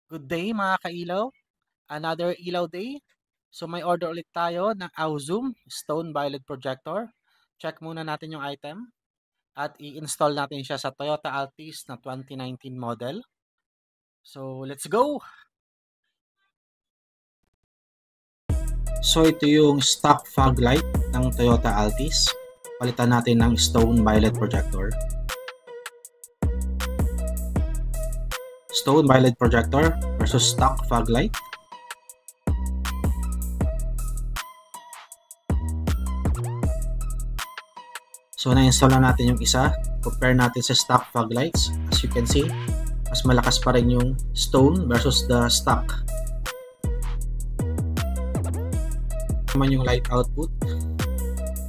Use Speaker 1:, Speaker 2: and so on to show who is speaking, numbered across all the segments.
Speaker 1: Good day mga kailaw, another ilaw day. So may order ulit tayo ng Auzum Stone Violet Projector. Check muna natin yung item at i-install natin siya sa Toyota Altis na 2019 model. So let's go! So ito yung stock fog light ng Toyota Altis. Palitan natin ng Stone Violet Projector. Stone Violet Projector versus stock fog light. So na-install na natin yung isa. Compare natin sa stock fog lights. As you can see, mas malakas pa rin yung stone versus the stock. Naman yung light output.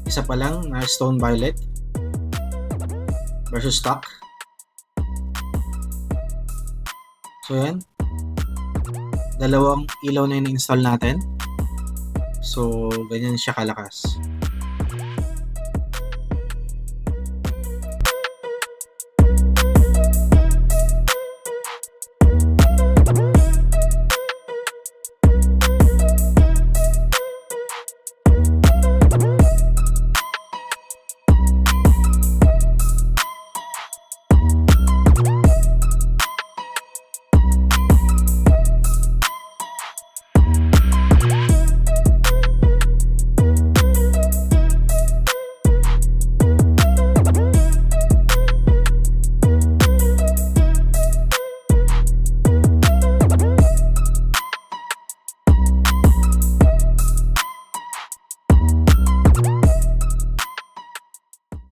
Speaker 1: Isa pa lang na stone violet versus stock. So yan. Dalawang ilaw na in-install natin. So ganyan siya kalakas.